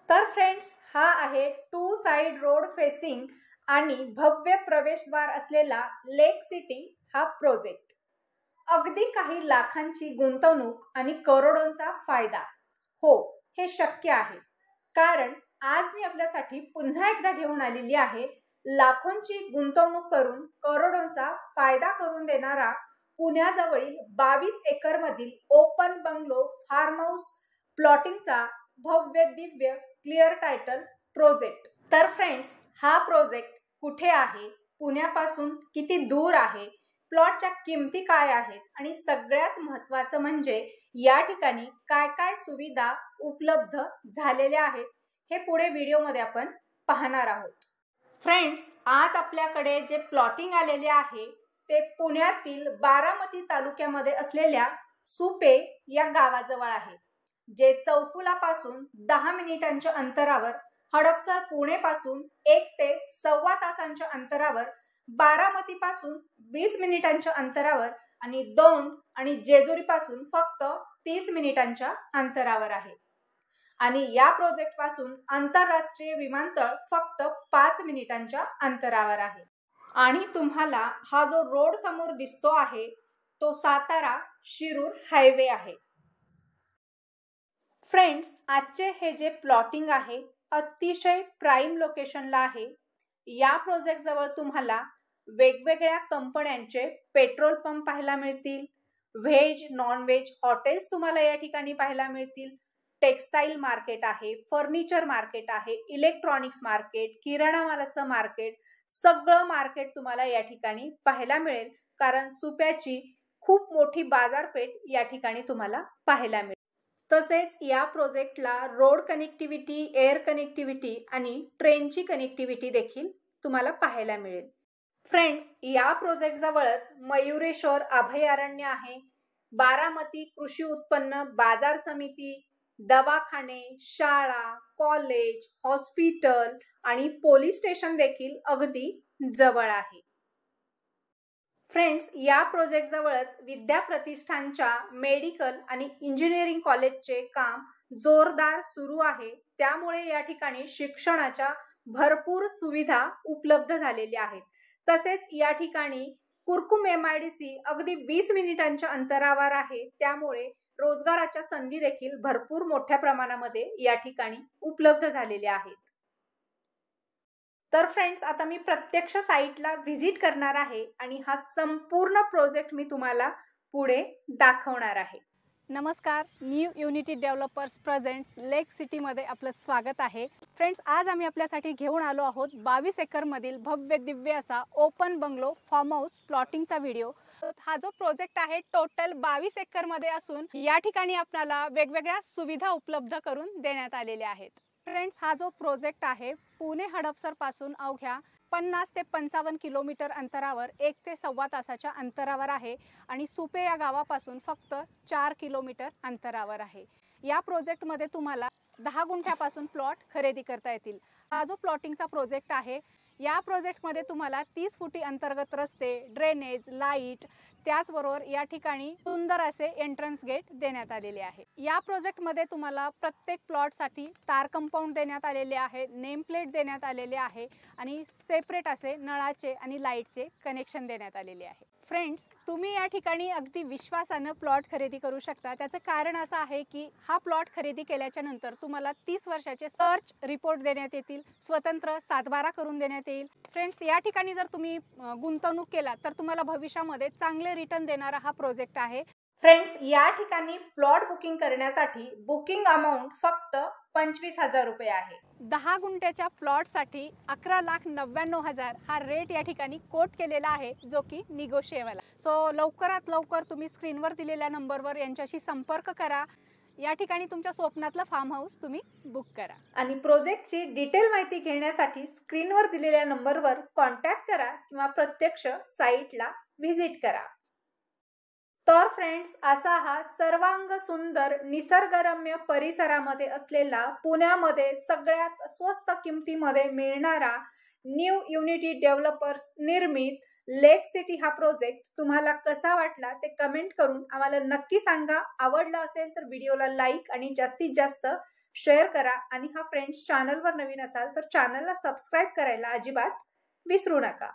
तर फ्रेंड्स, हा आहे टू साइड रोड फेसिंग आणि भव्य प्रवेशद्वार असलेला लेक सिटी हा प्रोजेक्ट। अगदी काही लाखांची गुंतवणूक आणि करोडोंचा फायदा। हो, हे शक्य आहे, कारण आज मी आपल्यासाठी पुन्हा एकदा घेऊन आलेली आहे लाखोंची गुंतवणूक करून करोडोंचा फायदा करून देणारा पुण्याजवळील 22 एकर मधील ओपन बंगलो फार्म हाऊस प्लॉटिंगचा भव्य दिव्य क्लिअर टायटल प्रोजेक्ट। तर फ्रेंड्स, हा प्रोजेक्ट कुठे आहे, पुण्यापासून किती दूर आहे, प्लॉटच्या किमती काय आहेत आणि सगळ्यात महत्त्वाचं म्हणजे या ठिकाणी काय काय सुविधा उपलब्ध झालेल्या आहेत हे पुढे व्हिडिओमध्ये आपण पाहणार आहोत। फ्रेंड्स, आज आपल्याकडे जे प्लॉटिंग आलेले आहे ते पुण्यातील बारामती तालुक्यामध्ये असलेल्या सुपे या गावाजवळ आहे, जे चौफुलापासून 10 मिनिटांच्या अंतरावर, हडपसर पुणे पासून 1 ते सव्वा तासांच्या अंतरावर, बारामती पासून 20 मिनिटांच्या अंतरावर आणि दौंड आणि जेजुरी पासून फक्त 30 मिनिटांच्या अंतरावर आहे। आणि या प्रोजेक्ट पासून आंतरराष्ट्रीय विमानतळ फक्त 5 मिनिटांच्या अंतरावर आहे। आणि तुम्हाला हा जो रोड समोर दिसतो आहे तो सातारा शिरूर हायवे आहे। फ्रेंड्स, आजचे हे जे प्लॉटिंग आहे अतिशय प्राइम लोकेशनला आहे। या प्रोजेक्ट जवळ तुम्हाला वेगवेगळ्या कंपन्यांचे पेट्रोल पंप पाहायला मिळतील, व्हेज नॉन व्हेज हॉटेल्स तुम्हाला या ठिकाणी पाहायला मिळतील, टेक्सटाईल मार्केट आहे, फर्निचर मार्केट आहे, इलेक्ट्रॉनिक्स मार्केट, किराणा मालाचं मार्केट, सगळं मार्केट तुम्हाला या ठिकाणी पाहायला मिळेल, कारण सुप्याची खूप मोठी बाजारपेठ या ठिकाणी तुम्हाला पाहायला मिळेल। तसेच या प्रोजेक्टला रोड कनेक्टिव्हिटी, एअर कनेक्टिव्हिटी आणि ट्रेनची कनेक्टिव्हिटी देखील तुम्हाला पाहायला मिळेल। फ्रेंड्स, या प्रोजेक्ट जवळच मयुरेश्वर अभयारण्य आहे, बारामती कृषी उत्पन्न बाजार समिती, दवाखाने, शाळा, कॉलेज, हॉस्पिटल आणि पोलीस स्टेशन देखील अगदी जवळ आहे। फ्रेंड्स, या प्रोजेक्ट जवळच विद्या प्रतिष्ठानच्या मेडिकल आणि इंजिनिअरिंग कॉलेजचे काम जोरदार सुरू आहे, त्यामुळे या ठिकाणी शिक्षणाच्या भरपूर सुविधा उपलब्ध झालेल्या आहेत। तसेच या ठिकाणी कुरकुम MIDC अगदी 20 मिनिटांच्या अंतरावर आहे, त्यामुळे रोजगाराच्या संधी देखील भरपूर मोठ्या प्रमाणामध्ये या ठिकाणी उपलब्ध झालेल्या आहेत। तर फ्रेंड्स, आता मी प्रत्यक्ष साइटला व्हिजिट करणार आहे आणि हा संपूर्ण प्रोजेक्ट मी तुम्हाला पुढे दाखवणार आहे। नमस्कार, न्यू युनिटी डेव्हलपर्स प्रेझेंट्स लेक सिटीमध्ये आपलं स्वागत आहे। फ्रेंड्स, आज आम्ही आपल्यासाठी घेऊन आलो आहोत 22 एकरमधील भव्य दिव्य असा ओपन बंगलो फार्म हाऊस प्लॉटिंगचा व्हिडिओ। हा जो प्रोजेक्ट आहे टोटल 22 एकरमध्ये असून या ठिकाणी आपल्याला वेगवेगळ्या सुविधा उपलब्ध करून देण्यात आलेल्या आहेत। फ्रेंड्स, हा जो प्रोजेक्ट आहे पुणे हडपसर पासून अवघ्या 50 ते 55 किलोमीटर अंतरावर 1 ते सव्वा तासाच्या अंतरावर आहे आणि सुपे या गावापासून फक्त 4 किलोमीटर अंतरावर आहे। या प्रोजेक्टमध्ये तुम्हाला 10 गुंठ्यापासून प्लॉट खरेदी करता येतील। हा जो प्लॉटिंगचा प्रोजेक्ट आहे या प्रोजेक्टमध्ये तुम्हाला 30 फुटी अंतर्गत रस्ते, ड्रेनेज, लाईट, त्याचबरोबर या ठिकाणी सुंदर असे एंट्रन्स गेट देण्यात आलेले आहे। या प्रोजेक्टमध्ये तुम्हाला प्रत्येक प्लॉटसाठी तार कंपाऊंड देण्यात आलेले आहे, नेम प्लेट देण्यात आलेले आहे आणि सेपरेट असे नळाचे आणि लाईटचे कनेक्शन देण्यात आलेले आहे। फ्रेंड्स, तुम्ही या ठिकाणी अगदी विश्वासाने प्लॉट खरेदी करू शकता। त्याचं कारण असं आहे की हा प्लॉट खरेदी केल्याच्या नंतर तुम्हाला 30 वर्षाचे सर्च रिपोर्ट देण्यात येतील, स्वतंत्र सातबारा करून देण्यात येईल। फ्रेंड्स, या ठिकाणी जर तुम्ही गुंतवणूक केला तर तुम्हाला भविष्यामध्ये चांगले रिटर्न देणारा हा प्रोजेक्ट आहे। फ्रेंड्स, या ठिकाणी प्लॉट बुकिंग करण्यासाठी बुकिंग अमाउंट फक्त 25,000 रुपये आहे। 10 गुंठ्याच्या प्लॉटसाठी 11,99,000 हा रेट या ठिकाणी कोट केलेला आहे, जो की निगोशिएबल आहे। सो लवकरात लवकर तुम्ही स्क्रीनवर दिलेल्या नंबरवर यांच्याशी संपर्क करा। या ठिकाणी तुमच्या स्वप्नातलं फार्म हाऊस तुम्ही बुक करा आणि प्रोजेक्टची डिटेल माहिती घेण्यासाठी स्क्रीनवर दिलेल्या नंबरवर कॉन्टॅक्ट करा किंवा प्रत्यक्ष साइटला व्हिजिट करा। तर फ्रेंड्स, असा हा सर्वांग सुंदर निसर्गरम्य परिसरामध्ये असलेला पुण्यामध्ये सगळ्यात स्वस्त किमतीमध्ये मिळणारा न्यू युनिटी डेव्हलपर्स निर्मित लेक सिटी हा प्रोजेक्ट तुम्हाला कसा वाटला ते कमेंट करून आम्हाला नक्की सांगा। आवडला असेल तर व्हिडिओला लाईक आणि जास्तीत जास्त शेअर करा आणि हा फ्रेंड्स चॅनलवर नवीन असाल तर चॅनलला सबस्क्राईब करायला अजिबात विसरू नका.